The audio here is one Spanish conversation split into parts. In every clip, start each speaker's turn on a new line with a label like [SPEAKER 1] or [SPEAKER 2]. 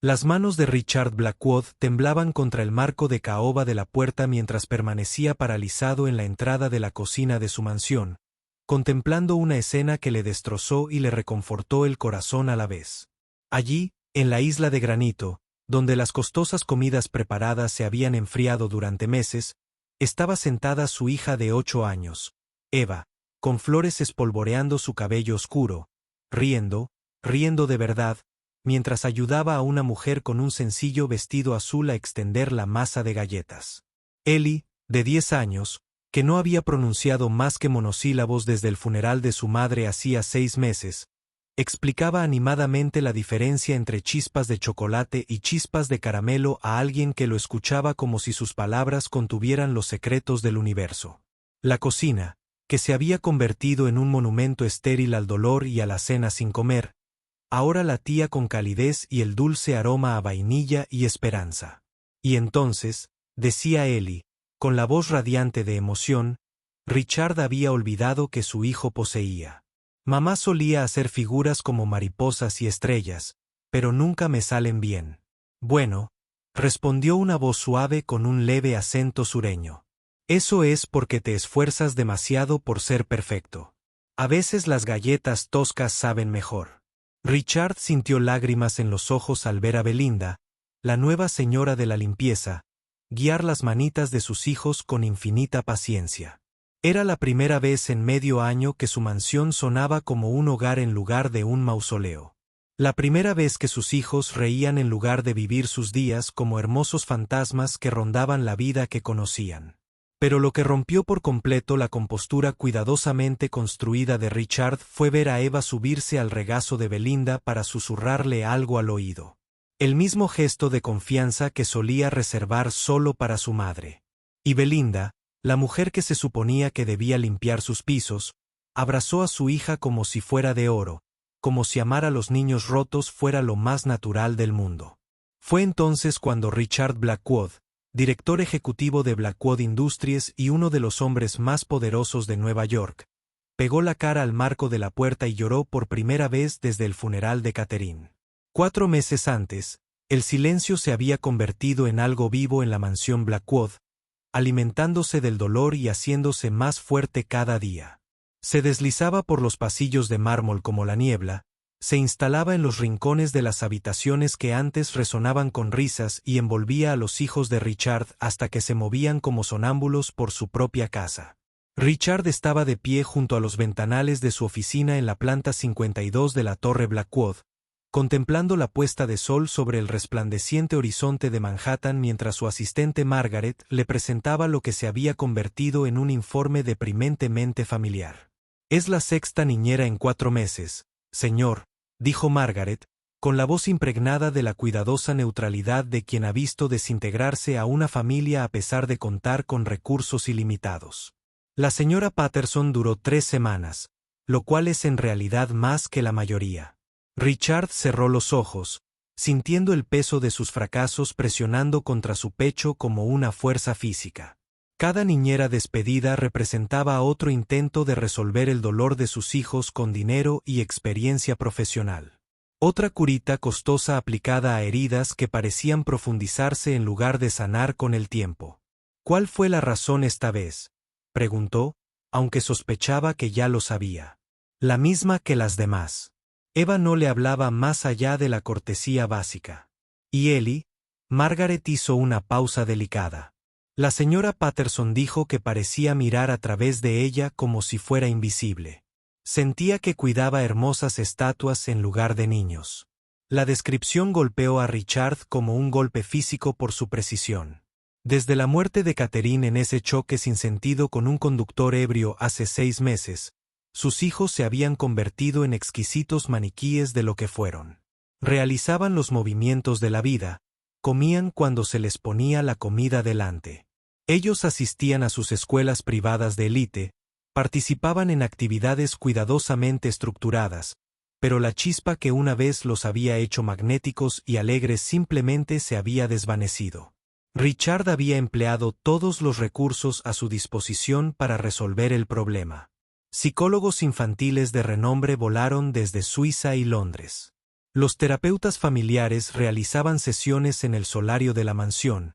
[SPEAKER 1] Las manos de Richard Blackwood temblaban contra el marco de caoba de la puerta mientras permanecía paralizado en la entrada de la cocina de su mansión, contemplando una escena que le destrozó y le reconfortó el corazón a la vez. Allí, en la isla de granito, donde las costosas comidas preparadas se habían enfriado durante meses, estaba sentada su hija de 8 años, Eva, con flores espolvoreando su cabello oscuro, riendo de verdad, mientras ayudaba a una mujer con un sencillo vestido azul a extender la masa de galletas. Ellie, de 10 años, que no había pronunciado más que monosílabos desde el funeral de su madre hacía 6 meses, explicaba animadamente la diferencia entre chispas de chocolate y chispas de caramelo a alguien que lo escuchaba como si sus palabras contuvieran los secretos del universo. La cocina, que se había convertido en un monumento estéril al dolor y a la cena sin comer, ahora latía con calidez y el dulce aroma a vainilla y esperanza. Y entonces, decía Ellie, con la voz radiante de emoción, Richard había olvidado que su hijo poseía. Mamá solía hacer figuras como mariposas y estrellas, pero nunca me salen bien. Bueno, respondió una voz suave con un leve acento sureño. Eso es porque te esfuerzas demasiado por ser perfecto. A veces las galletas toscas saben mejor. Richard sintió lágrimas en los ojos al ver a Belinda, la nueva señora de la limpieza, guiar las manitas de sus hijos con infinita paciencia. Era la primera vez en medio año que su mansión sonaba como un hogar en lugar de un mausoleo. La primera vez que sus hijos reían en lugar de vivir sus días como hermosos fantasmas que rondaban la vida que conocían. Pero lo que rompió por completo la compostura cuidadosamente construida de Richard fue ver a Eva subirse al regazo de Belinda para susurrarle algo al oído. El mismo gesto de confianza que solía reservar solo para su madre. Y Belinda, la mujer que se suponía que debía limpiar sus pisos, abrazó a su hija como si fuera de oro, como si amar a los niños rotos fuera lo más natural del mundo. Fue entonces cuando Richard Blackwood, director ejecutivo de Blackwood Industries y uno de los hombres más poderosos de Nueva York, pegó la cara al marco de la puerta y lloró por primera vez desde el funeral de Catherine. 4 meses antes, el silencio se había convertido en algo vivo en la mansión Blackwood, alimentándose del dolor y haciéndose más fuerte cada día. Se deslizaba por los pasillos de mármol como la niebla, se instalaba en los rincones de las habitaciones que antes resonaban con risas y envolvía a los hijos de Richard hasta que se movían como sonámbulos por su propia casa. Richard estaba de pie junto a los ventanales de su oficina en la planta 52 de la Torre Blackwood, contemplando la puesta de sol sobre el resplandeciente horizonte de Manhattan mientras su asistente Margaret le presentaba lo que se había convertido en un informe deprimentemente familiar. «Es la 6ª niñera en 4 meses, señor», dijo Margaret, con la voz impregnada de la cuidadosa neutralidad de quien ha visto desintegrarse a una familia a pesar de contar con recursos ilimitados. La señora Patterson duró 3 semanas, lo cual es en realidad más que la mayoría. Richard cerró los ojos, sintiendo el peso de sus fracasos presionando contra su pecho como una fuerza física. Cada niñera despedida representaba otro intento de resolver el dolor de sus hijos con dinero y experiencia profesional. Otra curita costosa aplicada a heridas que parecían profundizarse en lugar de sanar con el tiempo. ¿Cuál fue la razón esta vez?, preguntó, aunque sospechaba que ya lo sabía. La misma que las demás. Eva no le hablaba más allá de la cortesía básica. ¿Y Ellie? Margaret hizo una pausa delicada. La señora Patterson dijo que parecía mirar a través de ella como si fuera invisible. Sentía que cuidaba hermosas estatuas en lugar de niños. La descripción golpeó a Richard como un golpe físico por su precisión. Desde la muerte de Catherine en ese choque sin sentido con un conductor ebrio hace 6 meses, sus hijos se habían convertido en exquisitos maniquíes de lo que fueron. Realizaban los movimientos de la vida, comían cuando se les ponía la comida delante. Ellos asistían a sus escuelas privadas de élite, participaban en actividades cuidadosamente estructuradas, pero la chispa que una vez los había hecho magnéticos y alegres simplemente se había desvanecido. Richard había empleado todos los recursos a su disposición para resolver el problema. Psicólogos infantiles de renombre volaron desde Suiza y Londres. Los terapeutas familiares realizaban sesiones en el solario de la mansión,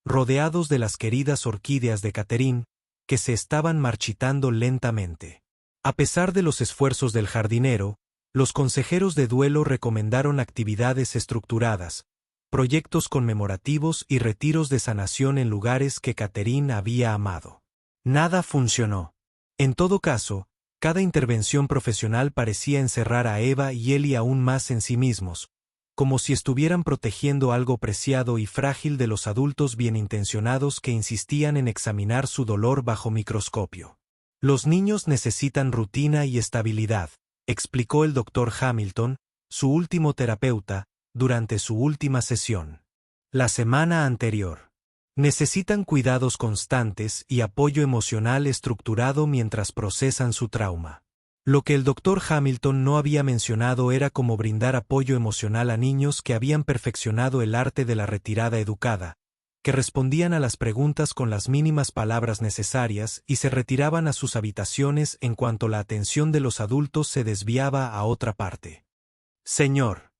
[SPEAKER 1] rodeados de las queridas orquídeas de Catherine, que se estaban marchitando lentamente. A pesar de los esfuerzos del jardinero, los consejeros de duelo recomendaron actividades estructuradas, proyectos conmemorativos y retiros de sanación en lugares que Catherine había amado. Nada funcionó. En todo caso, cada intervención profesional parecía encerrar a Eva y Ellie aún más en sí mismos, como si estuvieran protegiendo algo preciado y frágil de los adultos bienintencionados que insistían en examinar su dolor bajo microscopio. Los niños necesitan rutina y estabilidad, explicó el Dr. Hamilton, su último terapeuta, durante su última sesión. La semana anterior. Necesitan cuidados constantes y apoyo emocional estructurado mientras procesan su trauma. Lo que el Dr. Hamilton no había mencionado era cómo brindar apoyo emocional a niños que habían perfeccionado el arte de la retirada educada, que respondían a las preguntas con las mínimas palabras necesarias y se retiraban a sus habitaciones en cuanto la atención de los adultos se desviaba a otra parte. Señor.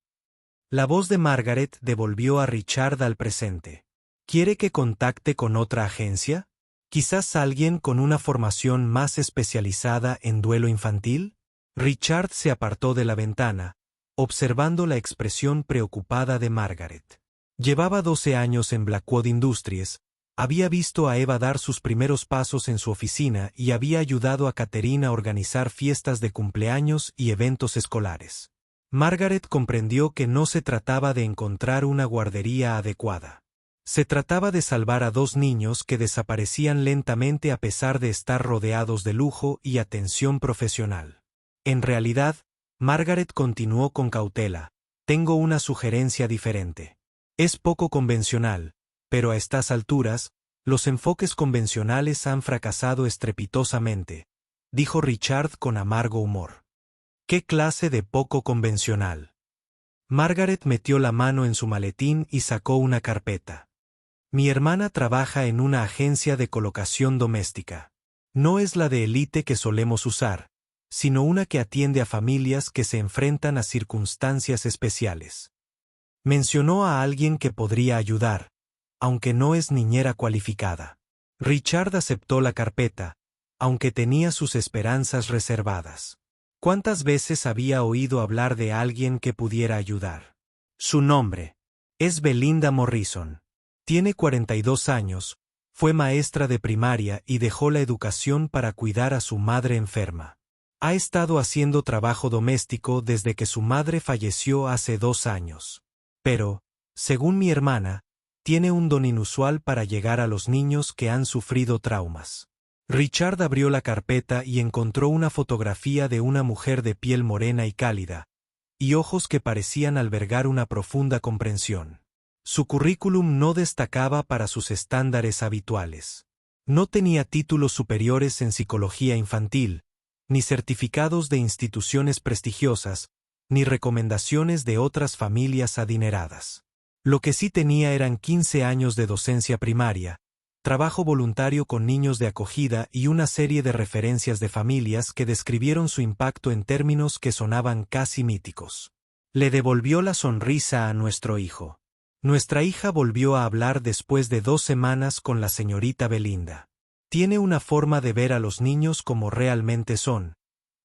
[SPEAKER 1] La voz de Margaret devolvió a Richard al presente. ¿Quiere que contacte con otra agencia? ¿Quizás alguien con una formación más especializada en duelo infantil? Richard se apartó de la ventana, observando la expresión preocupada de Margaret. Llevaba 12 años en Blackwood Industries, había visto a Eva dar sus primeros pasos en su oficina y había ayudado a Catherine a organizar fiestas de cumpleaños y eventos escolares. Margaret comprendió que no se trataba de encontrar una guardería adecuada. Se trataba de salvar a 2 niños que desaparecían lentamente a pesar de estar rodeados de lujo y atención profesional. En realidad, Margaret continuó con cautela. Tengo una sugerencia diferente. Es poco convencional, pero a estas alturas, los enfoques convencionales han fracasado estrepitosamente, dijo Richard con amargo humor. ¿Qué clase de poco convencional? Margaret metió la mano en su maletín y sacó una carpeta. Mi hermana trabaja en una agencia de colocación doméstica. No es la de élite que solemos usar, sino una que atiende a familias que se enfrentan a circunstancias especiales. Mencionó a alguien que podría ayudar, aunque no es niñera cualificada. Richard aceptó la carpeta, aunque tenía sus esperanzas reservadas. ¿Cuántas veces había oído hablar de alguien que pudiera ayudar? Su nombre es Belinda Morrison. Tiene 42 años, fue maestra de primaria y dejó la educación para cuidar a su madre enferma. Ha estado haciendo trabajo doméstico desde que su madre falleció hace 2 años. Pero, según mi hermana, tiene un don inusual para llegar a los niños que han sufrido traumas. Richard abrió la carpeta y encontró una fotografía de una mujer de piel morena y cálida, y ojos que parecían albergar una profunda comprensión. Su currículum no destacaba para sus estándares habituales. No tenía títulos superiores en psicología infantil, ni certificados de instituciones prestigiosas, ni recomendaciones de otras familias adineradas. Lo que sí tenía eran 15 años de docencia primaria, trabajo voluntario con niños de acogida y una serie de referencias de familias que describieron su impacto en términos que sonaban casi míticos. Le devolvió la sonrisa a nuestro hijo. Nuestra hija volvió a hablar después de 2 semanas con la señorita Belinda. Tiene una forma de ver a los niños como realmente son,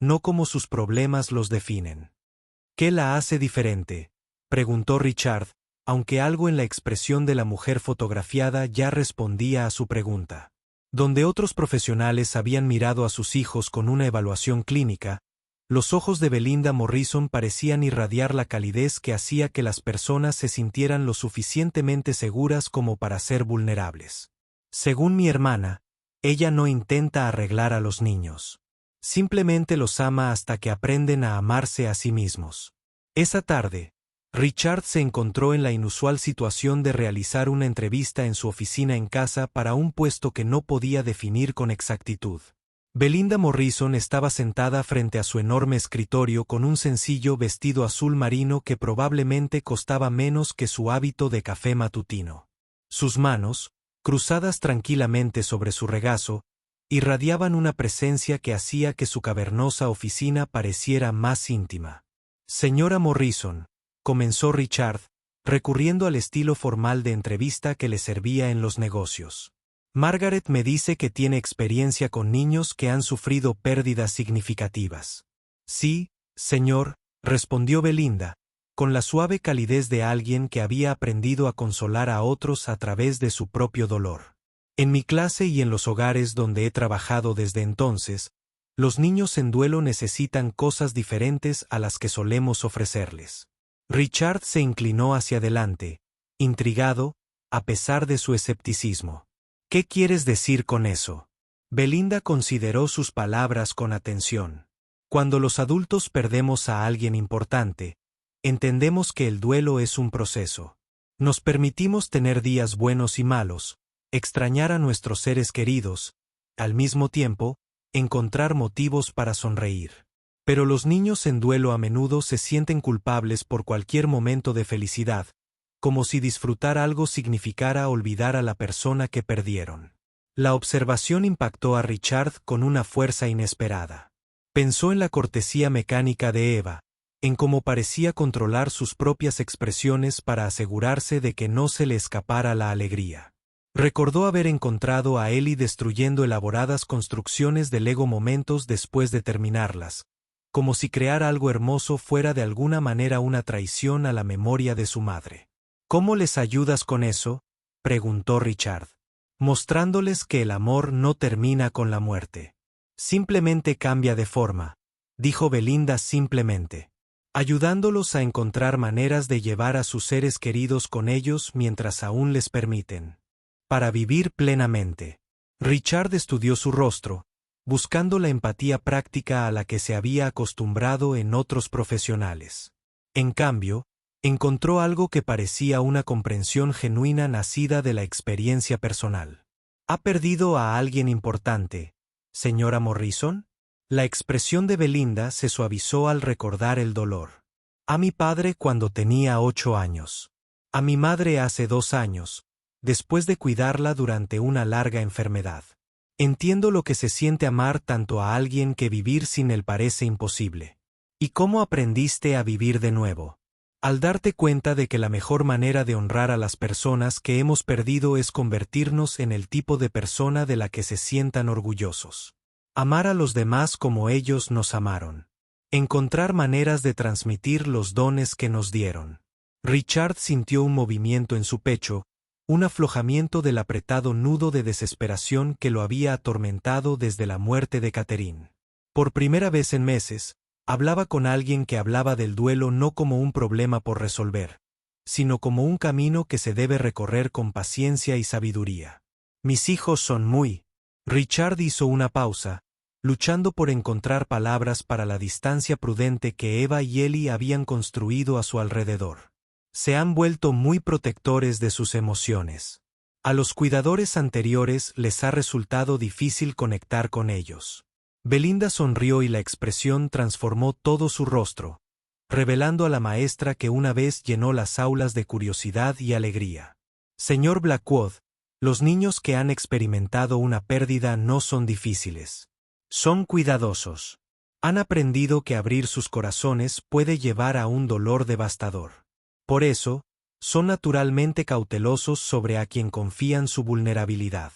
[SPEAKER 1] no como sus problemas los definen. ¿Qué la hace diferente?, preguntó Richard, aunque algo en la expresión de la mujer fotografiada ya respondía a su pregunta. Donde otros profesionales habían mirado a sus hijos con una evaluación clínica, los ojos de Belinda Morrison parecían irradiar la calidez que hacía que las personas se sintieran lo suficientemente seguras como para ser vulnerables. Según mi hermana, ella no intenta arreglar a los niños. Simplemente los ama hasta que aprenden a amarse a sí mismos. Esa tarde, Richard se encontró en la inusual situación de realizar una entrevista en su oficina en casa para un puesto que no podía definir con exactitud. Belinda Morrison estaba sentada frente a su enorme escritorio con un sencillo vestido azul marino que probablemente costaba menos que su hábito de café matutino. Sus manos, cruzadas tranquilamente sobre su regazo, irradiaban una presencia que hacía que su cavernosa oficina pareciera más íntima. Señora Morrison, comenzó Richard, recurriendo al estilo formal de entrevista que le servía en los negocios. Margaret me dice que tiene experiencia con niños que han sufrido pérdidas significativas. Sí, señor, respondió Belinda, con la suave calidez de alguien que había aprendido a consolar a otros a través de su propio dolor. En mi clase y en los hogares donde he trabajado desde entonces, los niños en duelo necesitan cosas diferentes a las que solemos ofrecerles. Richard se inclinó hacia adelante, intrigado, a pesar de su escepticismo. ¿Qué quieres decir con eso? Belinda consideró sus palabras con atención. Cuando los adultos perdemos a alguien importante, entendemos que el duelo es un proceso. Nos permitimos tener días buenos y malos, extrañar a nuestros seres queridos, al mismo tiempo, encontrar motivos para sonreír. Pero los niños en duelo a menudo se sienten culpables por cualquier momento de felicidad, como si disfrutar algo significara olvidar a la persona que perdieron. La observación impactó a Richard con una fuerza inesperada. Pensó en la cortesía mecánica de Eva, en cómo parecía controlar sus propias expresiones para asegurarse de que no se le escapara la alegría. Recordó haber encontrado a Ellie destruyendo elaboradas construcciones de Lego momentos después de terminarlas, como si crear algo hermoso fuera de alguna manera una traición a la memoria de su madre. ¿Cómo les ayudas con eso?, preguntó Richard. Mostrándoles que el amor no termina con la muerte. Simplemente cambia de forma, dijo Belinda simplemente. Ayudándolos a encontrar maneras de llevar a sus seres queridos con ellos mientras aún les permiten. Para vivir plenamente. Richard estudió su rostro, buscando la empatía práctica a la que se había acostumbrado en otros profesionales. En cambio, encontró algo que parecía una comprensión genuina nacida de la experiencia personal. ¿Ha perdido a alguien importante, señora Morrison? La expresión de Belinda se suavizó al recordar el dolor. A mi padre cuando tenía 8 años. A mi madre hace 2 años, después de cuidarla durante una larga enfermedad. Entiendo lo que se siente amar tanto a alguien que vivir sin él parece imposible. ¿Y cómo aprendiste a vivir de nuevo? Al darte cuenta de que la mejor manera de honrar a las personas que hemos perdido es convertirnos en el tipo de persona de la que se sientan orgullosos. Amar a los demás como ellos nos amaron. Encontrar maneras de transmitir los dones que nos dieron. Richard sintió un movimiento en su pecho, un aflojamiento del apretado nudo de desesperación que lo había atormentado desde la muerte de Catherine. Por primera vez en meses, hablaba con alguien que hablaba del duelo no como un problema por resolver, sino como un camino que se debe recorrer con paciencia y sabiduría. Mis hijos son muy... Richard hizo una pausa, luchando por encontrar palabras para la distancia prudente que Eva y Ellie habían construido a su alrededor. Se han vuelto muy protectores de sus emociones. A los cuidadores anteriores les ha resultado difícil conectar con ellos. Belinda sonrió y la expresión transformó todo su rostro, revelando a la maestra que una vez llenó las aulas de curiosidad y alegría. Señor Blackwood, los niños que han experimentado una pérdida no son difíciles. Son cuidadosos. Han aprendido que abrir sus corazones puede llevar a un dolor devastador. Por eso, son naturalmente cautelosos sobre a quien confían su vulnerabilidad.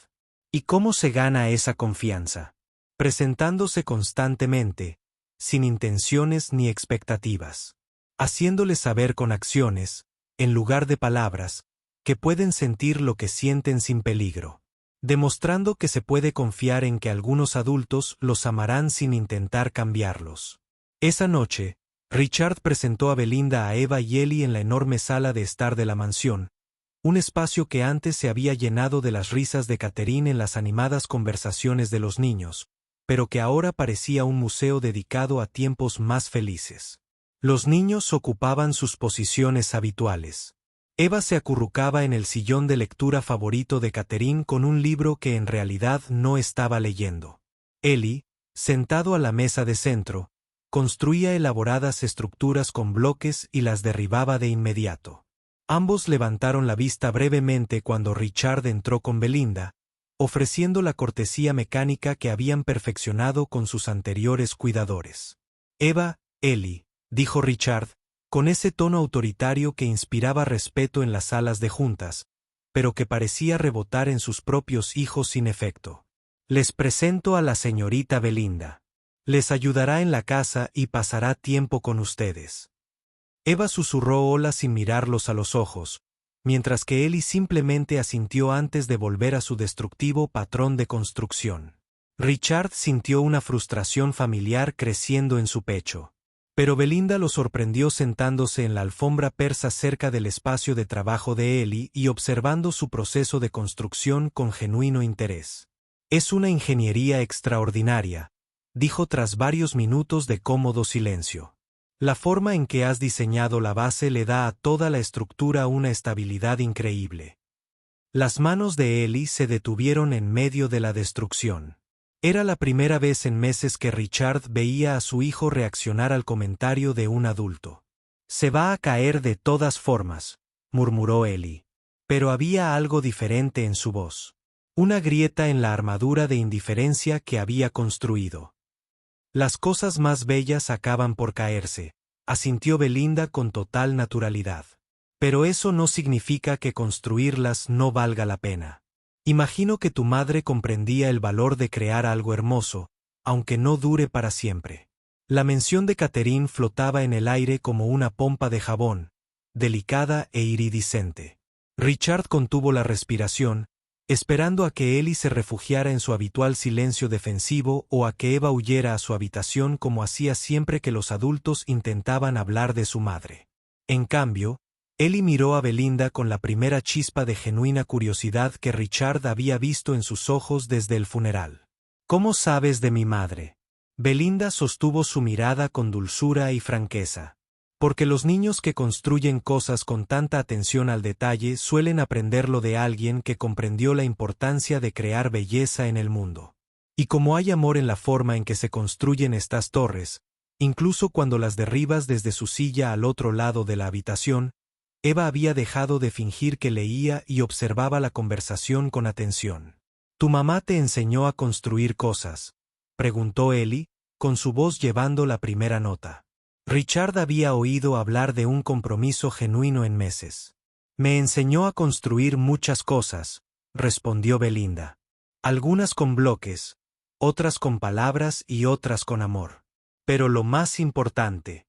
[SPEAKER 1] ¿Y cómo se gana esa confianza? Presentándose constantemente, sin intenciones ni expectativas. Haciéndoles saber con acciones, en lugar de palabras, que pueden sentir lo que sienten sin peligro. Demostrando que se puede confiar en que algunos adultos los amarán sin intentar cambiarlos. Esa noche, Richard presentó a Belinda a Eva y Ellie en la enorme sala de estar de la mansión, un espacio que antes se había llenado de las risas de Catherine en las animadas conversaciones de los niños, pero que ahora parecía un museo dedicado a tiempos más felices. Los niños ocupaban sus posiciones habituales. Eva se acurrucaba en el sillón de lectura favorito de Catherine con un libro que en realidad no estaba leyendo. Ellie, sentado a la mesa de centro, construía elaboradas estructuras con bloques y las derribaba de inmediato. Ambos levantaron la vista brevemente cuando Richard entró con Belinda, ofreciendo la cortesía mecánica que habían perfeccionado con sus anteriores cuidadores. Eva, Ellie, dijo Richard, con ese tono autoritario que inspiraba respeto en las salas de juntas, pero que parecía rebotar en sus propios hijos sin efecto. Les presento a la señorita Belinda. Les ayudará en la casa y pasará tiempo con ustedes. Eva susurró hola sin mirarlos a los ojos, mientras que Ellie simplemente asintió antes de volver a su destructivo patrón de construcción. Richard sintió una frustración familiar creciendo en su pecho. Pero Belinda lo sorprendió sentándose en la alfombra persa cerca del espacio de trabajo de Ellie y observando su proceso de construcción con genuino interés. «Es una ingeniería extraordinaria», dijo tras varios minutos de cómodo silencio. «La forma en que has diseñado la base le da a toda la estructura una estabilidad increíble». Las manos de Ellie se detuvieron en medio de la destrucción. Era la primera vez en meses que Richard veía a su hijo reaccionar al comentario de un adulto. «Se va a caer de todas formas», murmuró Ellie. Pero había algo diferente en su voz. Una grieta en la armadura de indiferencia que había construido. «Las cosas más bellas acaban por caerse», asintió Belinda con total naturalidad. «Pero eso no significa que construirlas no valga la pena. Imagino que tu madre comprendía el valor de crear algo hermoso, aunque no dure para siempre». La mención de Catherine flotaba en el aire como una pompa de jabón, delicada e iridiscente. Richard contuvo la respiración, esperando a que Ellie se refugiara en su habitual silencio defensivo o a que Eva huyera a su habitación como hacía siempre que los adultos intentaban hablar de su madre. En cambio, Ellie miró a Belinda con la primera chispa de genuina curiosidad que Richard había visto en sus ojos desde el funeral. «¿Cómo sabes de mi madre?». Belinda sostuvo su mirada con dulzura y franqueza. «Porque los niños que construyen cosas con tanta atención al detalle suelen aprenderlo de alguien que comprendió la importancia de crear belleza en el mundo. Y como hay amor en la forma en que se construyen estas torres, incluso cuando las derribas desde su silla al otro lado de la habitación», Eva había dejado de fingir que leía y observaba la conversación con atención. «¿Tu mamá te enseñó a construir cosas?», preguntó Ellie, con su voz llevando la primera nota. Richard había oído hablar de un compromiso genuino en meses. «Me enseñó a construir muchas cosas», respondió Belinda. «Algunas con bloques, otras con palabras y otras con amor. Pero lo más importante,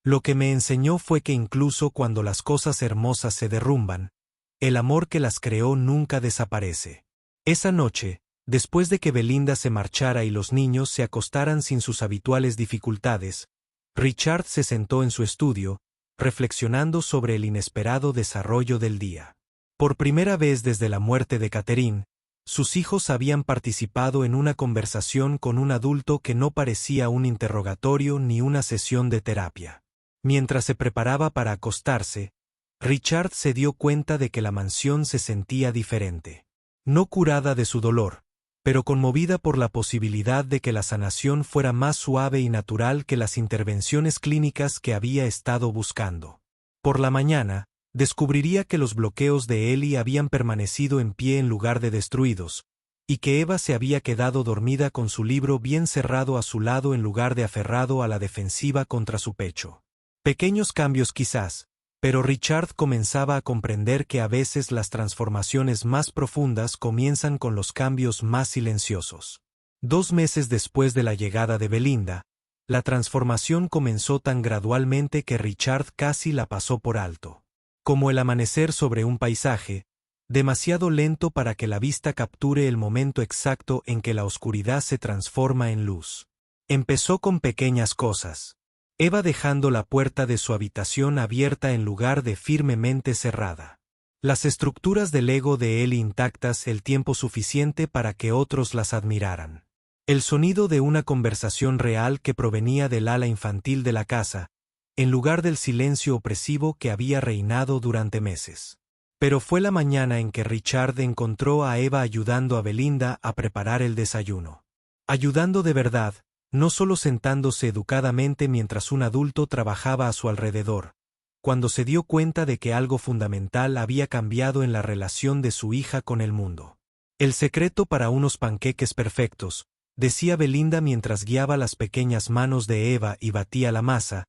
[SPEAKER 1] lo que me enseñó fue que incluso cuando las cosas hermosas se derrumban, el amor que las creó nunca desaparece». Esa noche, después de que Belinda se marchara y los niños se acostaran sin sus habituales dificultades, Richard se sentó en su estudio, reflexionando sobre el inesperado desarrollo del día. Por primera vez desde la muerte de Catherine, sus hijos habían participado en una conversación con un adulto que no parecía un interrogatorio ni una sesión de terapia. Mientras se preparaba para acostarse, Richard se dio cuenta de que la mansión se sentía diferente. No curada de su dolor, pero conmovida por la posibilidad de que la sanación fuera más suave y natural que las intervenciones clínicas que había estado buscando. Por la mañana, descubriría que los bloqueos de Ellie habían permanecido en pie en lugar de destruidos, y que Eva se había quedado dormida con su libro bien cerrado a su lado en lugar de aferrado a la defensiva contra su pecho. Pequeños cambios quizás, pero Richard comenzaba a comprender que a veces las transformaciones más profundas comienzan con los cambios más silenciosos. 2 meses después de la llegada de Belinda, la transformación comenzó tan gradualmente que Richard casi la pasó por alto. Como el amanecer sobre un paisaje, demasiado lento para que la vista capture el momento exacto en que la oscuridad se transforma en luz. Empezó con pequeñas cosas. Eva dejando la puerta de su habitación abierta en lugar de firmemente cerrada. Las estructuras del Lego de Ellie intactas el tiempo suficiente para que otros las admiraran. El sonido de una conversación real que provenía del ala infantil de la casa, en lugar del silencio opresivo que había reinado durante meses. Pero fue la mañana en que Richard encontró a Eva ayudando a Belinda a preparar el desayuno. Ayudando de verdad, no solo sentándose educadamente mientras un adulto trabajaba a su alrededor, cuando se dio cuenta de que algo fundamental había cambiado en la relación de su hija con el mundo. «El secreto para unos panqueques perfectos», decía Belinda mientras guiaba las pequeñas manos de Eva y batía la masa,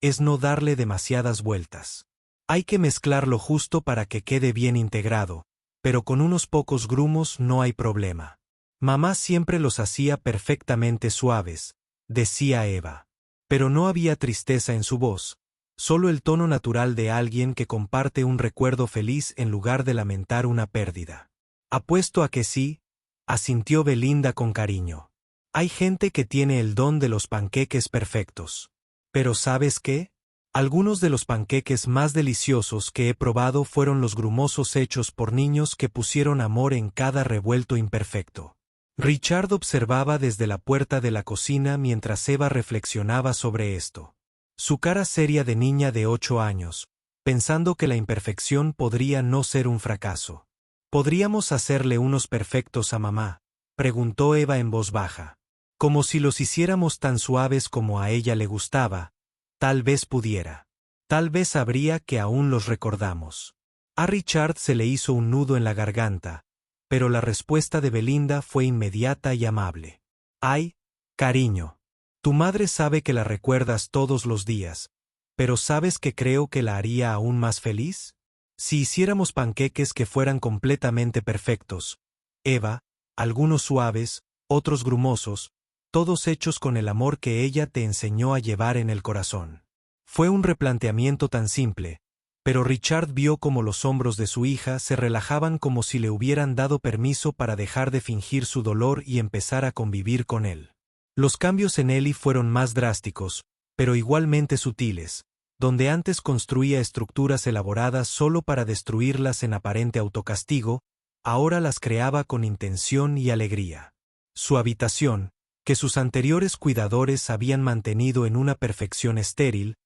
[SPEAKER 1] es no darle demasiadas vueltas. Hay que mezclarlo justo para que quede bien integrado, pero con unos pocos grumos no hay problema. Mamá siempre los hacía perfectamente suaves, decía Eva. Pero no había tristeza en su voz, solo el tono natural de alguien que comparte un recuerdo feliz en lugar de lamentar una pérdida. Apuesto a que sí, asintió Belinda con cariño. Hay gente que tiene el don de los panqueques perfectos. Pero ¿sabes qué? Algunos de los panqueques más deliciosos que he probado fueron los grumosos hechos por niños que pusieron amor en cada revuelto imperfecto. Richard observaba desde la puerta de la cocina mientras Eva reflexionaba sobre esto. Su cara seria de niña de 8 años, pensando que la imperfección podría no ser un fracaso. ¿Podríamos hacerle unos perfectos a mamá?, preguntó Eva en voz baja. Como si los hiciéramos tan suaves como a ella le gustaba, tal vez pudiera. Tal vez sabría que aún los recordamos. A Richard se le hizo un nudo en la garganta, pero la respuesta de Belinda fue inmediata y amable. Ay, cariño. Tu madre sabe que la recuerdas todos los días, pero ¿sabes que creo que la haría aún más feliz? Si hiciéramos panqueques que fueran completamente perfectos, Eva, algunos suaves, otros grumosos, todos hechos con el amor que ella te enseñó a llevar en el corazón. Fue un replanteamiento tan simple, pero Richard vio cómo los hombros de su hija se relajaban como si le hubieran dado permiso para dejar de fingir su dolor y empezar a convivir con él. Los cambios en Ellie fueron más drásticos, pero igualmente sutiles, donde antes construía estructuras elaboradas solo para destruirlas en aparente autocastigo, ahora las creaba con intención y alegría. Su habitación, que sus anteriores cuidadores habían mantenido en una perfección estéril,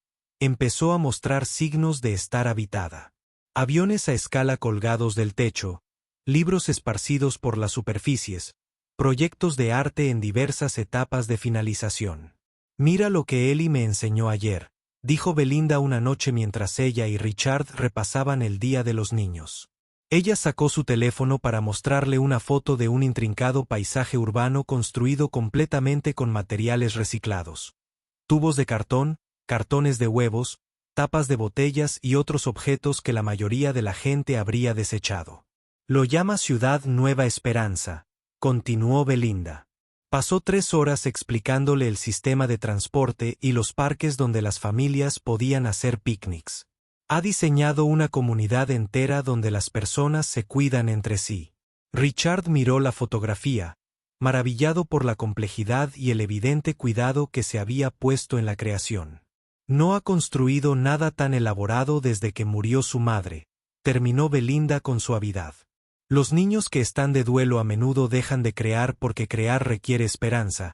[SPEAKER 1] empezó a mostrar signos de estar habitada. Aviones a escala colgados del techo, libros esparcidos por las superficies, proyectos de arte en diversas etapas de finalización. Mira lo que Ellie me enseñó ayer, dijo Belinda una noche mientras ella y Richard repasaban el Día de los Niños. Ella sacó su teléfono para mostrarle una foto de un intrincado paisaje urbano construido completamente con materiales reciclados. Tubos de cartón, cartones de huevos, tapas de botellas y otros objetos que la mayoría de la gente habría desechado. Lo llama Ciudad Nueva Esperanza, continuó Belinda. Pasó 3 horas explicándole el sistema de transporte y los parques donde las familias podían hacer picnics. Ha diseñado una comunidad entera donde las personas se cuidan entre sí. Richard miró la fotografía, maravillado por la complejidad y el evidente cuidado que se había puesto en la creación. No ha construido nada tan elaborado desde que murió su madre, terminó Belinda con suavidad. Los niños que están de duelo a menudo dejan de crear porque crear requiere esperanza,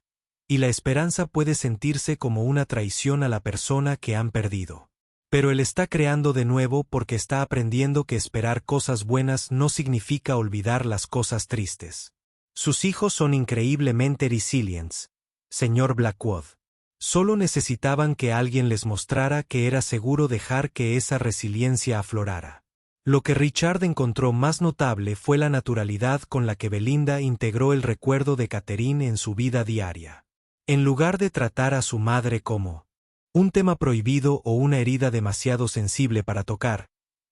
[SPEAKER 1] y la esperanza puede sentirse como una traición a la persona que han perdido. Pero él está creando de nuevo porque está aprendiendo que esperar cosas buenas no significa olvidar las cosas tristes. Sus hijos son increíblemente resilientes, señor Blackwood. Solo necesitaban que alguien les mostrara que era seguro dejar que esa resiliencia aflorara. Lo que Richard encontró más notable fue la naturalidad con la que Belinda integró el recuerdo de Catherine en su vida diaria. En lugar de tratar a su madre como un tema prohibido o una herida demasiado sensible para tocar,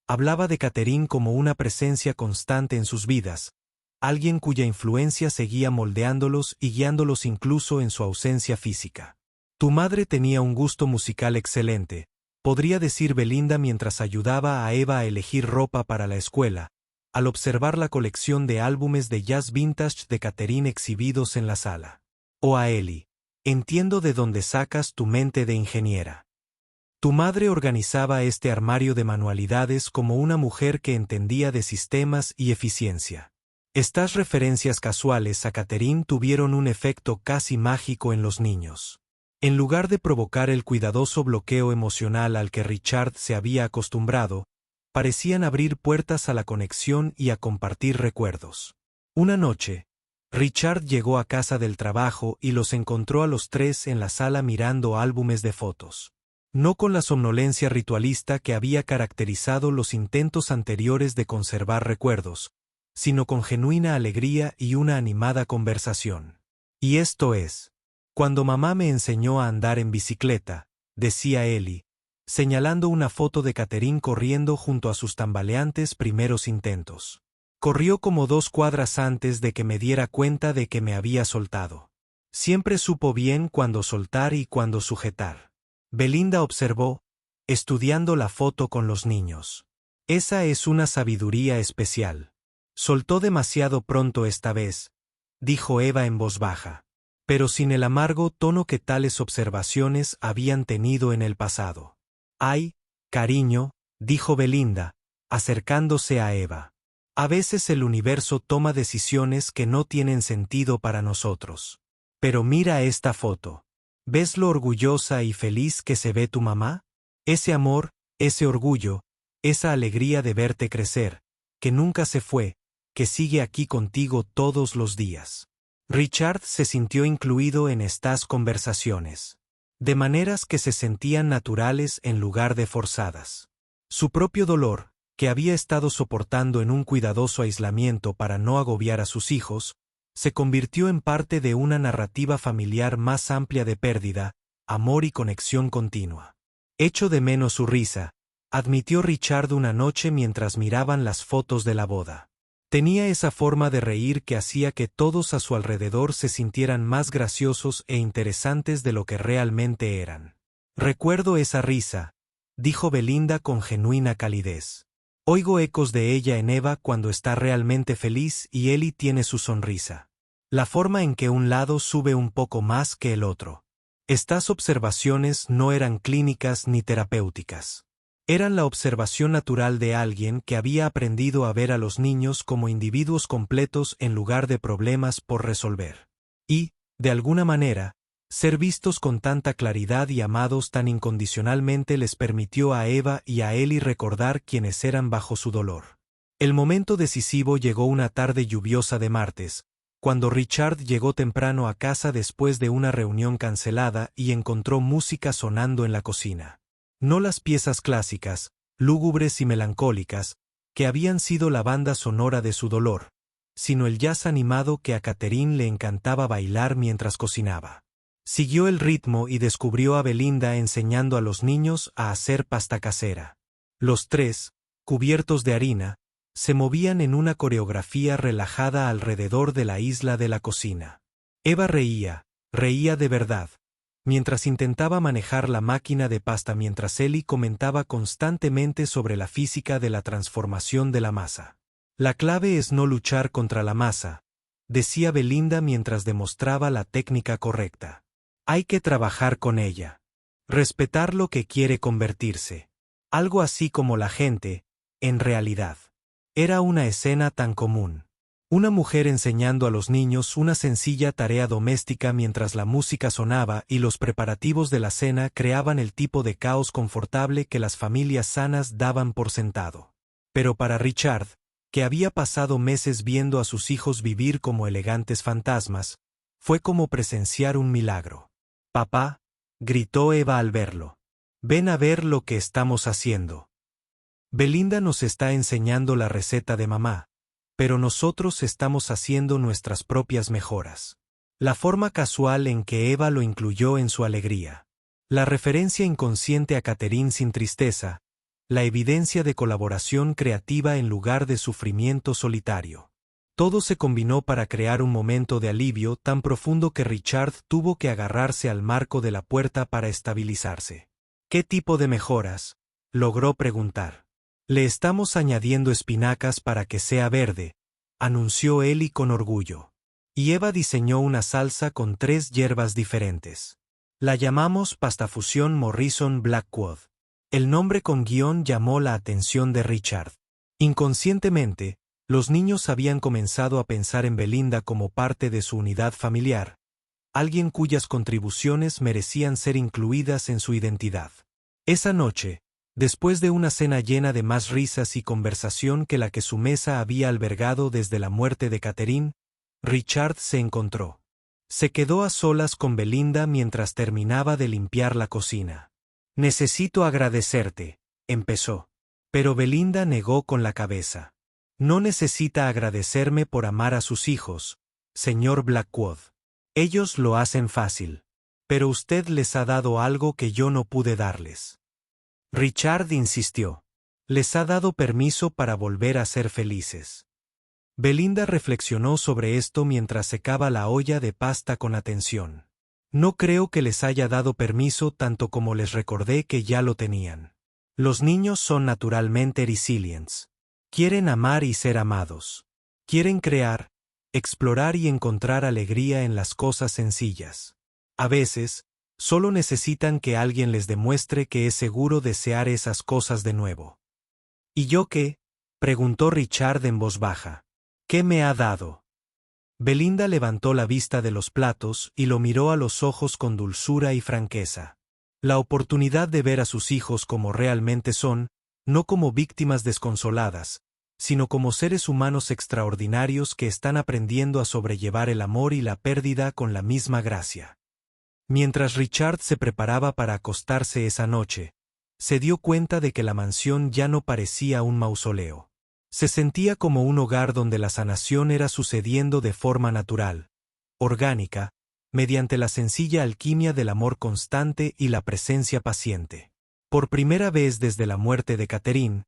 [SPEAKER 1] hablaba de Catherine como una presencia constante en sus vidas, alguien cuya influencia seguía moldeándolos y guiándolos incluso en su ausencia física. Tu madre tenía un gusto musical excelente, podría decir Belinda mientras ayudaba a Eva a elegir ropa para la escuela, al observar la colección de álbumes de jazz vintage de Catherine exhibidos en la sala. O a Ellie, entiendo de dónde sacas tu mente de ingeniera. Tu madre organizaba este armario de manualidades como una mujer que entendía de sistemas y eficiencia. Estas referencias casuales a Catherine tuvieron un efecto casi mágico en los niños. En lugar de provocar el cuidadoso bloqueo emocional al que Richard se había acostumbrado, parecían abrir puertas a la conexión y a compartir recuerdos. Una noche, Richard llegó a casa del trabajo y los encontró a los 3 en la sala mirando álbumes de fotos. No con la somnolencia ritualista que había caracterizado los intentos anteriores de conservar recuerdos, sino con genuina alegría y una animada conversación. Y esto es: cuando mamá me enseñó a andar en bicicleta, decía Ellie, señalando una foto de Catherine corriendo junto a sus tambaleantes primeros intentos. Corrió como 2 cuadras antes de que me diera cuenta de que me había soltado. Siempre supo bien cuándo soltar y cuándo sujetar. Belinda observó, estudiando la foto con los niños. Esa es una sabiduría especial. Soltó demasiado pronto esta vez, dijo Eva en voz baja, pero sin el amargo tono que tales observaciones habían tenido en el pasado. Ay, cariño, dijo Belinda, acercándose a Eva. A veces el universo toma decisiones que no tienen sentido para nosotros. Pero mira esta foto. ¿Ves lo orgullosa y feliz que se ve tu mamá? Ese amor, ese orgullo, esa alegría de verte crecer, que nunca se fue, que sigue aquí contigo todos los días. Richard se sintió incluido en estas conversaciones. De maneras que se sentían naturales en lugar de forzadas. Su propio dolor, que había estado soportando en un cuidadoso aislamiento para no agobiar a sus hijos, se convirtió en parte de una narrativa familiar más amplia de pérdida, amor y conexión continua. Echo de menos su risa, admitió Richard una noche mientras miraban las fotos de la boda. Tenía esa forma de reír que hacía que todos a su alrededor se sintieran más graciosos e interesantes de lo que realmente eran. Recuerdo esa risa, dijo Belinda con genuina calidez. Oigo ecos de ella en Eva cuando está realmente feliz y Ellie tiene su sonrisa. La forma en que un lado sube un poco más que el otro. Estas observaciones no eran clínicas ni terapéuticas. Eran la observación natural de alguien que había aprendido a ver a los niños como individuos completos en lugar de problemas por resolver. Y, de alguna manera, ser vistos con tanta claridad y amados tan incondicionalmente les permitió a Eva y a Ellie recordar quiénes eran bajo su dolor. El momento decisivo llegó una tarde lluviosa de martes, cuando Richard llegó temprano a casa después de una reunión cancelada y encontró música sonando en la cocina. No las piezas clásicas, lúgubres y melancólicas, que habían sido la banda sonora de su dolor, sino el jazz animado que a Catherine le encantaba bailar mientras cocinaba. Siguió el ritmo y descubrió a Belinda enseñando a los niños a hacer pasta casera. Los 3, cubiertos de harina, se movían en una coreografía relajada alrededor de la isla de la cocina. Eva reía de verdad, mientras intentaba manejar la máquina de pasta mientras Ellie comentaba constantemente sobre la física de la transformación de la masa. La clave es no luchar contra la masa, decía Belinda mientras demostraba la técnica correcta. Hay que trabajar con ella. Respetar lo que quiere convertirse. Algo así como la gente, en realidad. Era una escena tan común. Una mujer enseñando a los niños una sencilla tarea doméstica mientras la música sonaba y los preparativos de la cena creaban el tipo de caos confortable que las familias sanas daban por sentado. Pero para Richard, que había pasado meses viendo a sus hijos vivir como elegantes fantasmas, fue como presenciar un milagro. «Papá», gritó Eva al verlo. «Ven a ver lo que estamos haciendo. Belinda nos está enseñando la receta de mamá, pero nosotros estamos haciendo nuestras propias mejoras». La forma casual en que Eva lo incluyó en su alegría. La referencia inconsciente a Catherine sin tristeza, la evidencia de colaboración creativa en lugar de sufrimiento solitario. Todo se combinó para crear un momento de alivio tan profundo que Richard tuvo que agarrarse al marco de la puerta para estabilizarse. «¿Qué tipo de mejoras?», logró preguntar. «Le estamos añadiendo espinacas para que sea verde», anunció Ellie con orgullo. Y Eva diseñó una salsa con 3 hierbas diferentes. La llamamos pasta fusión Morrison Blackwood. El nombre con guión llamó la atención de Richard. Inconscientemente, los niños habían comenzado a pensar en Belinda como parte de su unidad familiar, alguien cuyas contribuciones merecían ser incluidas en su identidad. Esa noche, después de una cena llena de más risas y conversación que la que su mesa había albergado desde la muerte de Catherine, Richard se encontró. Se quedó a solas con Belinda mientras terminaba de limpiar la cocina. «Necesito agradecerte», empezó. Pero Belinda negó con la cabeza. «No necesita agradecerme por amar a sus hijos, señor Blackwood. Ellos lo hacen fácil. Pero usted les ha dado algo que yo no pude darles. Richard insistió. Les ha dado permiso para volver a ser felices. Belinda reflexionó sobre esto mientras secaba la olla de pasta con atención. No creo que les haya dado permiso tanto como les recordé que ya lo tenían. Los niños son naturalmente resilientes. Quieren amar y ser amados. Quieren crear, explorar y encontrar alegría en las cosas sencillas. A veces, solo necesitan que alguien les demuestre que es seguro desear esas cosas de nuevo. ¿Y yo qué? Preguntó Richard en voz baja. ¿Qué me ha dado? Belinda levantó la vista de los platos y lo miró a los ojos con dulzura y franqueza. La oportunidad de ver a sus hijos como realmente son, no como víctimas desconsoladas, sino como seres humanos extraordinarios que están aprendiendo a sobrellevar el amor y la pérdida con la misma gracia. Mientras Richard se preparaba para acostarse esa noche, se dio cuenta de que la mansión ya no parecía un mausoleo. Se sentía como un hogar donde la sanación era sucediendo de forma natural, orgánica, mediante la sencilla alquimia del amor constante y la presencia paciente. Por primera vez desde la muerte de Catherine,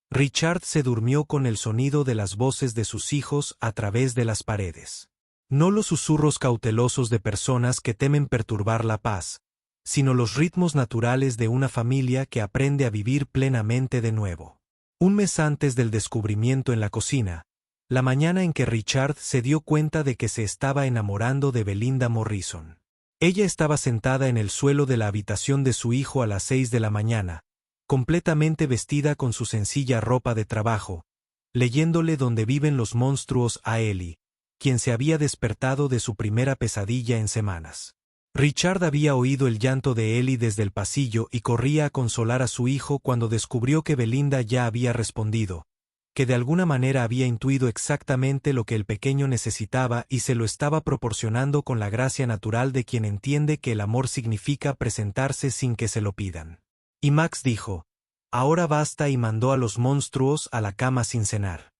[SPEAKER 1] Richard se durmió con el sonido de las voces de sus hijos a través de las paredes. No los susurros cautelosos de personas que temen perturbar la paz, sino los ritmos naturales de una familia que aprende a vivir plenamente de nuevo. Un mes antes del descubrimiento en la cocina, la mañana en que Richard se dio cuenta de que se estaba enamorando de Belinda Morrison. Ella estaba sentada en el suelo de la habitación de su hijo a las 6 de la mañana, completamente vestida con su sencilla ropa de trabajo, leyéndole Donde viven los monstruos a Ellie, quien se había despertado de su primera pesadilla en semanas. Richard había oído el llanto de Ellie desde el pasillo y corría a consolar a su hijo cuando descubrió que Belinda ya había respondido, que de alguna manera había intuido exactamente lo que el pequeño necesitaba y se lo estaba proporcionando con la gracia natural de quien entiende que el amor significa presentarse sin que se lo pidan. Y Max dijo, ahora basta, y mandó a los monstruos a la cama sin cenar.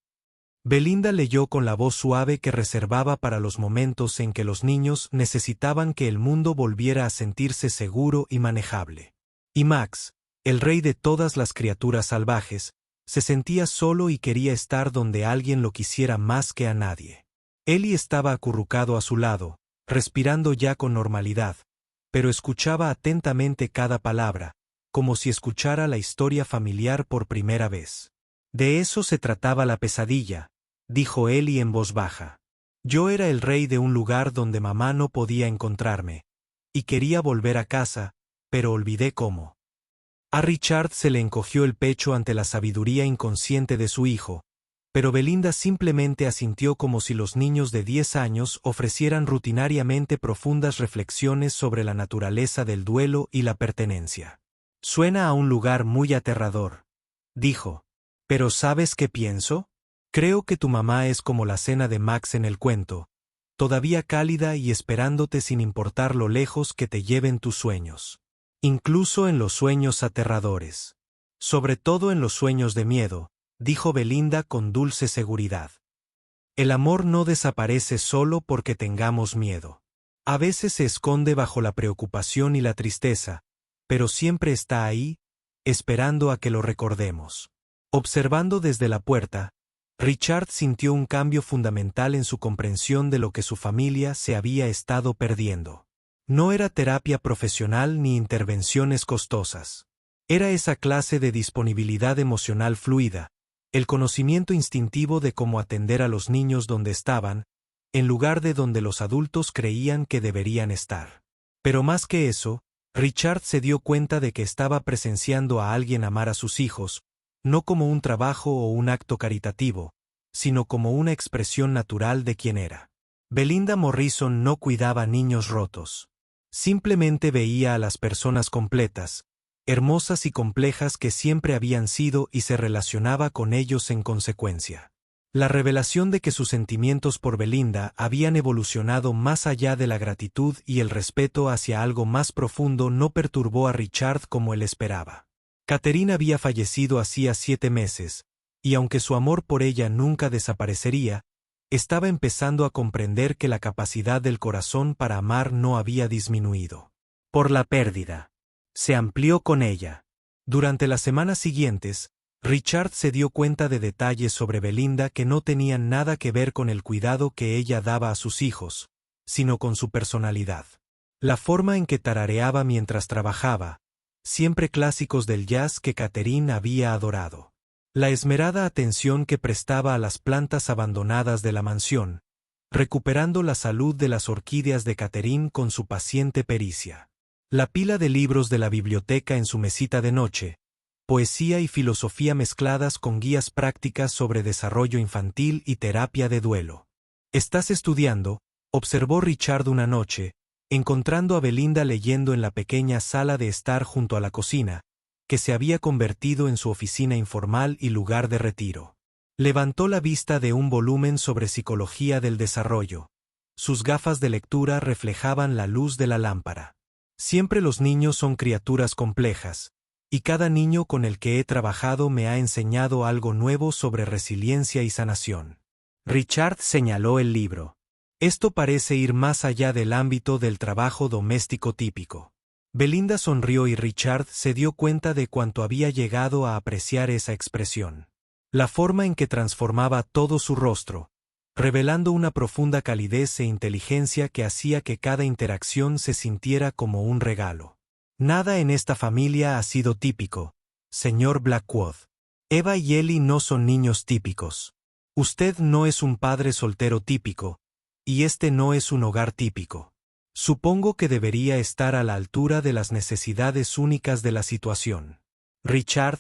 [SPEAKER 1] Belinda leyó con la voz suave que reservaba para los momentos en que los niños necesitaban que el mundo volviera a sentirse seguro y manejable. Y Max, el rey de todas las criaturas salvajes, se sentía solo y quería estar donde alguien lo quisiera más que a nadie. Ellie estaba acurrucado a su lado, respirando ya con normalidad, pero escuchaba atentamente cada palabra, como si escuchara la historia familiar por primera vez. De eso se trataba la pesadilla, dijo Ellie en voz baja. Yo era el rey de un lugar donde mamá no podía encontrarme, y quería volver a casa, pero olvidé cómo. A Richard se le encogió el pecho ante la sabiduría inconsciente de su hijo, pero Belinda simplemente asintió como si los niños de 10 años ofrecieran rutinariamente profundas reflexiones sobre la naturaleza del duelo y la pertenencia. Suena a un lugar muy aterrador, dijo. ¿Pero sabes qué pienso? Creo que tu mamá es como la cena de Max en el cuento, todavía cálida y esperándote sin importar lo lejos que te lleven tus sueños. Incluso en los sueños aterradores. Sobre todo en los sueños de miedo, dijo Belinda con dulce seguridad. El amor no desaparece solo porque tengamos miedo. A veces se esconde bajo la preocupación y la tristeza, pero siempre está ahí, esperando a que lo recordemos. Observando desde la puerta, Richard sintió un cambio fundamental en su comprensión de lo que su familia se había estado perdiendo. No era terapia profesional ni intervenciones costosas. Era esa clase de disponibilidad emocional fluida, el conocimiento instintivo de cómo atender a los niños donde estaban, en lugar de donde los adultos creían que deberían estar. Pero más que eso, Richard se dio cuenta de que estaba presenciando a alguien amar a sus hijos, no como un trabajo o un acto caritativo, sino como una expresión natural de quien era. Belinda Morrison no cuidaba niños rotos. Simplemente veía a las personas completas, hermosas y complejas que siempre habían sido, y se relacionaba con ellos en consecuencia. La revelación de que sus sentimientos por Belinda habían evolucionado más allá de la gratitud y el respeto hacia algo más profundo no perturbó a Richard como él esperaba. Catherine había fallecido hacía 7 meses, y aunque su amor por ella nunca desaparecería, estaba empezando a comprender que la capacidad del corazón para amar no había disminuido. Por la pérdida. Se amplió con ella. Durante las semanas siguientes, Richard se dio cuenta de detalles sobre Belinda que no tenían nada que ver con el cuidado que ella daba a sus hijos, sino con su personalidad. La forma en que tarareaba mientras trabajaba, siempre clásicos del jazz que Catherine había adorado. La esmerada atención que prestaba a las plantas abandonadas de la mansión, recuperando la salud de las orquídeas de Catherine con su paciente pericia. La pila de libros de la biblioteca en su mesita de noche, poesía y filosofía mezcladas con guías prácticas sobre desarrollo infantil y terapia de duelo. «¿Estás estudiando?», observó Richard una noche, encontrando a Belinda leyendo en la pequeña sala de estar junto a la cocina, que se había convertido en su oficina informal y lugar de retiro. Levantó la vista de un volumen sobre psicología del desarrollo. Sus gafas de lectura reflejaban la luz de la lámpara. Siempre los niños son criaturas complejas, y cada niño con el que he trabajado me ha enseñado algo nuevo sobre resiliencia y sanación. Richard señaló el libro. Esto parece ir más allá del ámbito del trabajo doméstico típico. Belinda sonrió y Richard se dio cuenta de cuánto había llegado a apreciar esa expresión. La forma en que transformaba todo su rostro, revelando una profunda calidez e inteligencia que hacía que cada interacción se sintiera como un regalo. Nada en esta familia ha sido típico, señor Blackwood. Eva y Ellie no son niños típicos. Usted no es un padre soltero típico, y este no es un hogar típico. Supongo que debería estar a la altura de las necesidades únicas de la situación. Richard,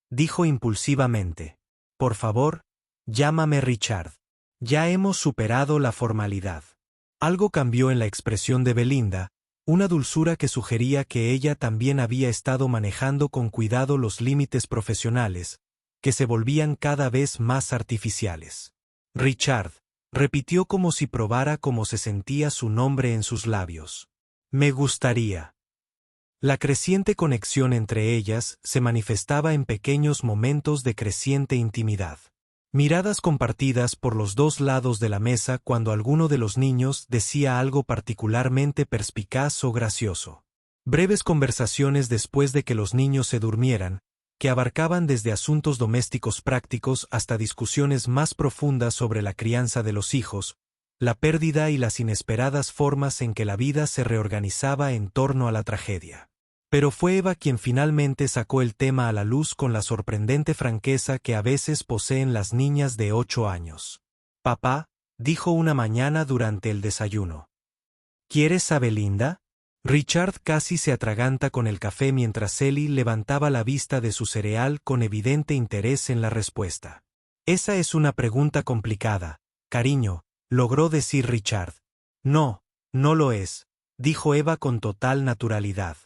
[SPEAKER 1] dijo impulsivamente. Por favor, llámame Richard. Ya hemos superado la formalidad. Algo cambió en la expresión de Belinda, una dulzura que sugería que ella también había estado manejando con cuidado los límites profesionales, que se volvían cada vez más artificiales. Richard, repitió como si probara cómo se sentía su nombre en sus labios. Me gustaría. La creciente conexión entre ellas se manifestaba en pequeños momentos de creciente intimidad. Miradas compartidas por los dos lados de la mesa cuando alguno de los niños decía algo particularmente perspicaz o gracioso. Breves conversaciones después de que los niños se durmieran, que abarcaban desde asuntos domésticos prácticos hasta discusiones más profundas sobre la crianza de los hijos, la pérdida y las inesperadas formas en que la vida se reorganizaba en torno a la tragedia. Pero fue Eva quien finalmente sacó el tema a la luz con la sorprendente franqueza que a veces poseen las niñas de 8 años. «Papá», dijo una mañana durante el desayuno. «¿Quieres a Belinda?». Richard casi se atraganta con el café mientras Ellie levantaba la vista de su cereal con evidente interés en la respuesta. «Esa es una pregunta complicada, cariño», logró decir Richard. «No, no lo es», dijo Eva con total naturalidad.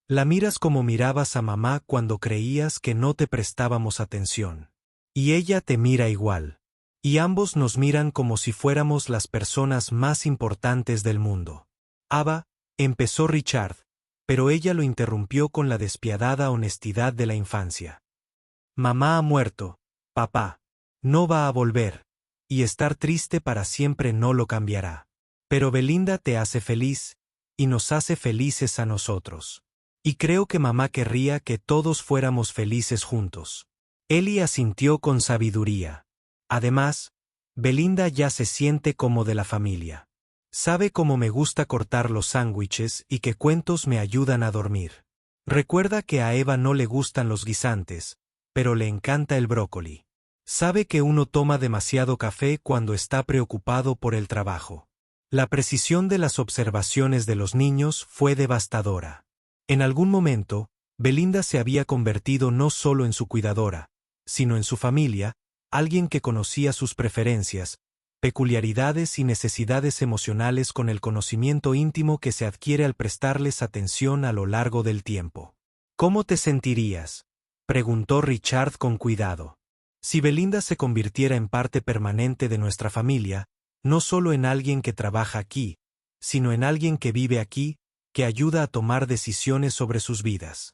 [SPEAKER 1] «La miras como mirabas a mamá cuando creías que no te prestábamos atención. Y ella te mira igual. Y ambos nos miran como si fuéramos las personas más importantes del mundo». «Ava», empezó Richard, pero ella lo interrumpió con la despiadada honestidad de la infancia. «Mamá ha muerto, papá. No va a volver, y estar triste para siempre no lo cambiará. Pero Belinda te hace feliz, y nos hace felices a nosotros. Y creo que mamá querría que todos fuéramos felices juntos». Ellie asintió con sabiduría. «Además, Belinda ya se siente como de la familia. Sabe cómo me gusta cortar los sándwiches y que cuentos me ayudan a dormir. Recuerda que a Eva no le gustan los guisantes, pero le encanta el brócoli. Sabe que uno toma demasiado café cuando está preocupado por el trabajo». La precisión de las observaciones de los niños fue devastadora. En algún momento, Belinda se había convertido no solo en su cuidadora, sino en su familia, alguien que conocía sus preferencias, peculiaridades y necesidades emocionales con el conocimiento íntimo que se adquiere al prestarles atención a lo largo del tiempo. «¿Cómo te sentirías?», preguntó Richard con cuidado. «Si Belinda se convirtiera en parte permanente de nuestra familia, no solo en alguien que trabaja aquí, sino en alguien que vive aquí, que ayuda a tomar decisiones sobre sus vidas».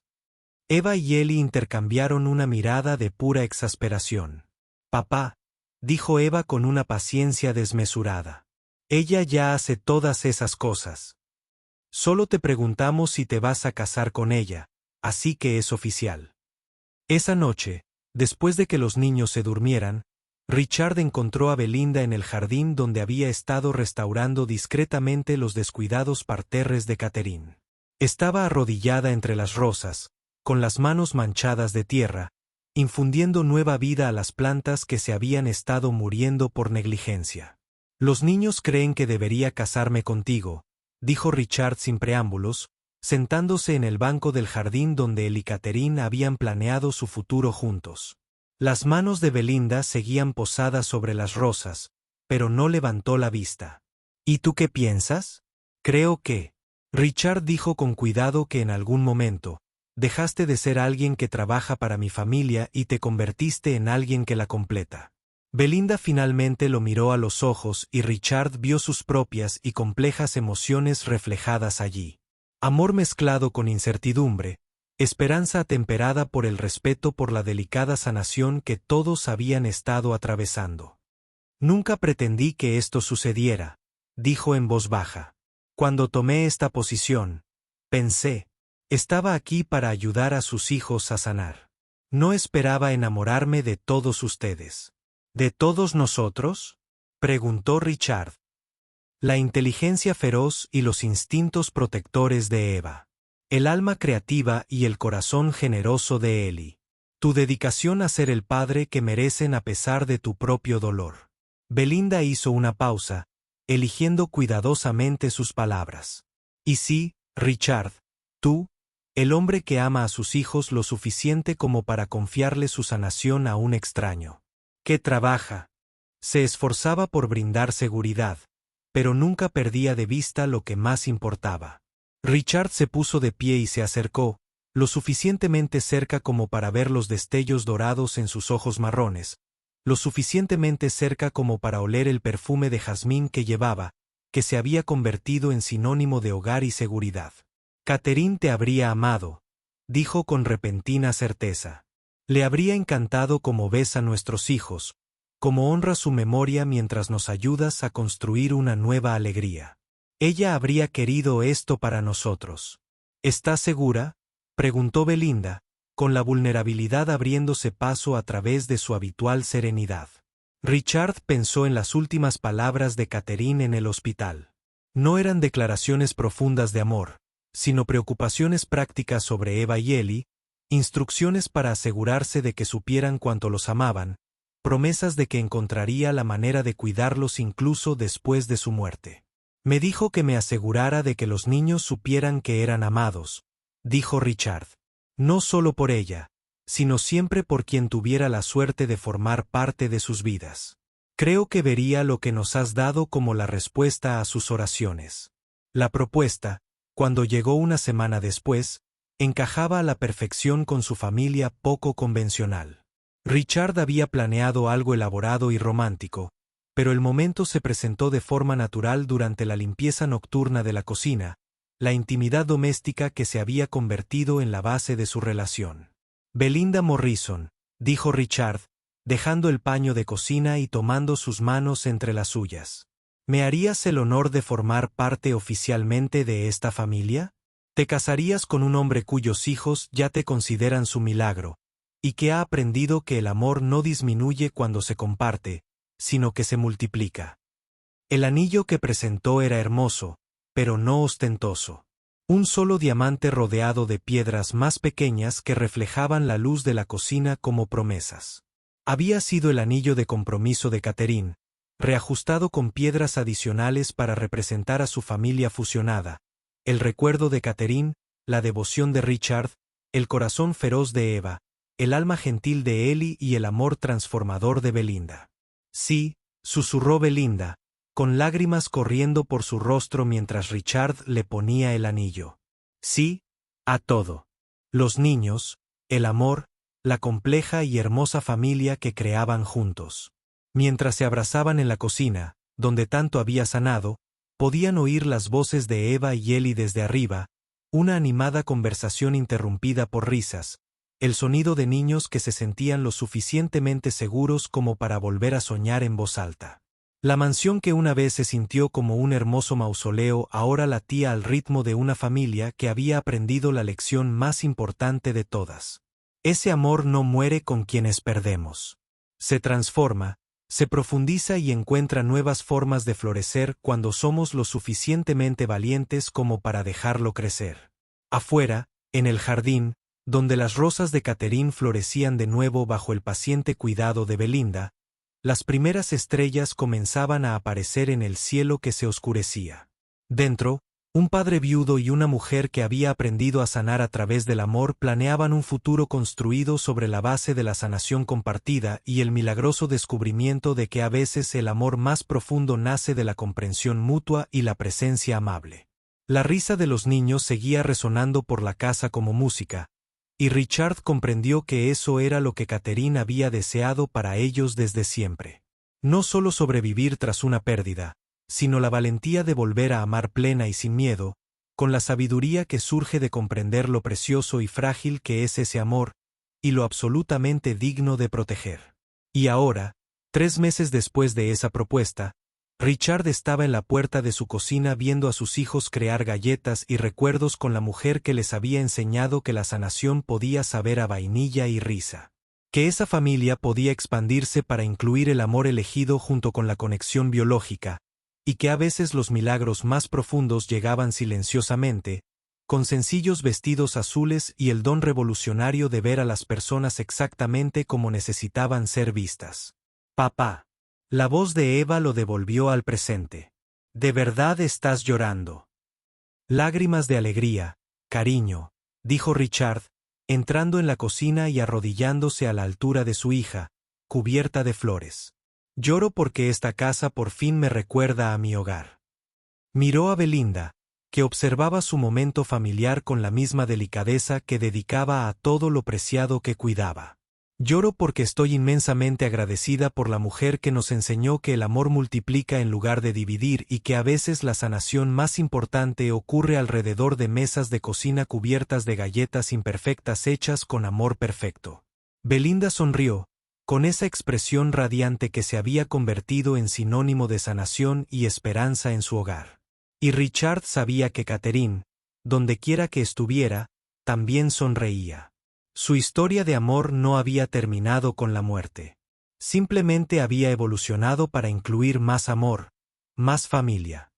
[SPEAKER 1] Eva y Ellie intercambiaron una mirada de pura exasperación. «Papá», dijo Eva con una paciencia desmesurada. «Ella ya hace todas esas cosas. Solo te preguntamos si te vas a casar con ella, así que es oficial. Esa noche, después de que los niños se durmieran, Richard encontró a Belinda en el jardín donde había estado restaurando discretamente los descuidados parterres de Catherine. Estaba arrodillada entre las rosas, con las manos manchadas de tierra, infundiendo nueva vida a las plantas que se habían estado muriendo por negligencia. «Los niños creen que debería casarme contigo», dijo Richard sin preámbulos, sentándose en el banco del jardín donde él y Catherine habían planeado su futuro juntos. Las manos de Belinda seguían posadas sobre las rosas, pero no levantó la vista. «¿Y tú qué piensas?» «Creo que...» Richard dijo con cuidado que en algún momento, dejaste de ser alguien que trabaja para mi familia y te convertiste en alguien que la completa. Belinda finalmente lo miró a los ojos y Richard vio sus propias y complejas emociones reflejadas allí. Amor mezclado con incertidumbre, esperanza atemperada por el respeto por la delicada sanación que todos habían estado atravesando. «Nunca pretendí que esto sucediera», dijo en voz baja. «Cuando tomé esta posición, pensé, estaba aquí para ayudar a sus hijos a sanar. No esperaba enamorarme de todos ustedes». «¿De todos nosotros?», preguntó Richard. La inteligencia feroz y los instintos protectores de Eva. El alma creativa y el corazón generoso de Eli. Tu dedicación a ser el padre que merecen a pesar de tu propio dolor. Belinda hizo una pausa, eligiendo cuidadosamente sus palabras. Y sí, Richard, tú, el hombre que ama a sus hijos lo suficiente como para confiarle su sanación a un extraño. Que trabaja. Se esforzaba por brindar seguridad, pero nunca perdía de vista lo que más importaba. Richard se puso de pie y se acercó, lo suficientemente cerca como para ver los destellos dorados en sus ojos marrones, lo suficientemente cerca como para oler el perfume de jazmín que llevaba, que se había convertido en sinónimo de hogar y seguridad. «Catherine te habría amado», dijo con repentina certeza. «Le habría encantado como ves a nuestros hijos, como honras su memoria mientras nos ayudas a construir una nueva alegría. Ella habría querido esto para nosotros». «¿Estás segura?», preguntó Belinda, con la vulnerabilidad abriéndose paso a través de su habitual serenidad. Richard pensó en las últimas palabras de Catherine en el hospital. No eran declaraciones profundas de amor, sino preocupaciones prácticas sobre Eva y Eli, instrucciones para asegurarse de que supieran cuánto los amaban, promesas de que encontraría la manera de cuidarlos incluso después de su muerte. «Me dijo que me asegurara de que los niños supieran que eran amados», dijo Richard. «No solo por ella, sino siempre por quien tuviera la suerte de formar parte de sus vidas. Creo que vería lo que nos has dado como la respuesta a sus oraciones». La propuesta, cuando llegó una semana después, encajaba a la perfección con su familia poco convencional. Richard había planeado algo elaborado y romántico, pero el momento se presentó de forma natural durante la limpieza nocturna de la cocina, la intimidad doméstica que se había convertido en la base de su relación. «Belinda Morrison», dijo Richard, dejando el paño de cocina y tomando sus manos entre las suyas. «¿Me harías el honor de formar parte oficialmente de esta familia? Te casarías con un hombre cuyos hijos ya te consideran su milagro, y que ha aprendido que el amor no disminuye cuando se comparte, sino que se multiplica». El anillo que presentó era hermoso, pero no ostentoso. Un solo diamante rodeado de piedras más pequeñas que reflejaban la luz de la cocina como promesas. Había sido el anillo de compromiso de Catherine, reajustado con piedras adicionales para representar a su familia fusionada, el recuerdo de Catherine, la devoción de Richard, el corazón feroz de Eva, el alma gentil de Eli y el amor transformador de Belinda. «Sí», susurró Belinda, con lágrimas corriendo por su rostro mientras Richard le ponía el anillo. «Sí, a todo. Los niños, el amor, la compleja y hermosa familia que creaban juntos». Mientras se abrazaban en la cocina, donde tanto había sanado, podían oír las voces de Eva y Eli desde arriba, una animada conversación interrumpida por risas, el sonido de niños que se sentían lo suficientemente seguros como para volver a soñar en voz alta. La mansión que una vez se sintió como un hermoso mausoleo ahora latía al ritmo de una familia que había aprendido la lección más importante de todas. Ese amor no muere con quienes perdemos. Se transforma, se profundiza y encuentra nuevas formas de florecer cuando somos lo suficientemente valientes como para dejarlo crecer. Afuera, en el jardín, donde las rosas de Catherine florecían de nuevo bajo el paciente cuidado de Belinda, las primeras estrellas comenzaban a aparecer en el cielo que se oscurecía. Dentro, un padre viudo y una mujer que había aprendido a sanar a través del amor planeaban un futuro construido sobre la base de la sanación compartida y el milagroso descubrimiento de que a veces el amor más profundo nace de la comprensión mutua y la presencia amable. La risa de los niños seguía resonando por la casa como música, y Richard comprendió que eso era lo que Catherine había deseado para ellos desde siempre. No solo sobrevivir tras una pérdida, sino la valentía de volver a amar plena y sin miedo, con la sabiduría que surge de comprender lo precioso y frágil que es ese amor, y lo absolutamente digno de proteger. Y ahora, 3 meses después de esa propuesta, Richard estaba en la puerta de su cocina viendo a sus hijos crear galletas y recuerdos con la mujer que les había enseñado que la sanación podía saber a vainilla y risa. Que esa familia podía expandirse para incluir el amor elegido junto con la conexión biológica, y que a veces los milagros más profundos llegaban silenciosamente, con sencillos vestidos azules y el don revolucionario de ver a las personas exactamente como necesitaban ser vistas. Papá. La voz de Eva lo devolvió al presente. ¿De verdad estás llorando? Lágrimas de alegría, cariño, dijo Richard, entrando en la cocina y arrodillándose a la altura de su hija, cubierta de flores. Lloro porque esta casa por fin me recuerda a mi hogar. Miró a Belinda, que observaba su momento familiar con la misma delicadeza que dedicaba a todo lo preciado que cuidaba. Lloro porque estoy inmensamente agradecida por la mujer que nos enseñó que el amor multiplica en lugar de dividir y que a veces la sanación más importante ocurre alrededor de mesas de cocina cubiertas de galletas imperfectas hechas con amor perfecto. Belinda sonrió, con esa expresión radiante que se había convertido en sinónimo de sanación y esperanza en su hogar. Y Richard sabía que Catherine, dondequiera que estuviera, también sonreía. Su historia de amor no había terminado con la muerte. Simplemente había evolucionado para incluir más amor, más familia,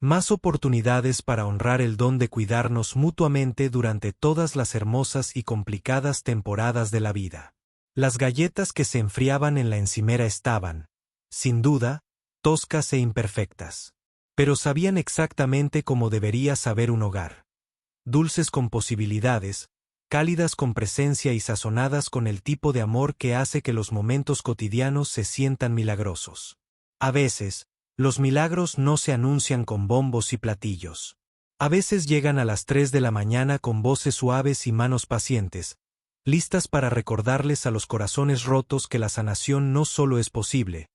[SPEAKER 1] más oportunidades para honrar el don de cuidarnos mutuamente durante todas las hermosas y complicadas temporadas de la vida. Las galletas que se enfriaban en la encimera estaban, sin duda, toscas e imperfectas. Pero sabían exactamente cómo debería saber un hogar. Dulces con posibilidades, cálidas con presencia y sazonadas con el tipo de amor que hace que los momentos cotidianos se sientan milagrosos. A veces, los milagros no se anuncian con bombos y platillos. A veces llegan a las 3 de la mañana con voces suaves y manos pacientes, listas para recordarles a los corazones rotos que la sanación no solo es posible,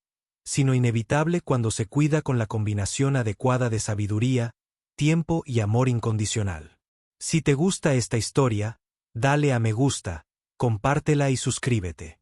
[SPEAKER 1] sino inevitable cuando se cuida con la combinación adecuada de sabiduría, tiempo y amor incondicional. Si te gusta esta historia, dale a me gusta, compártela y suscríbete.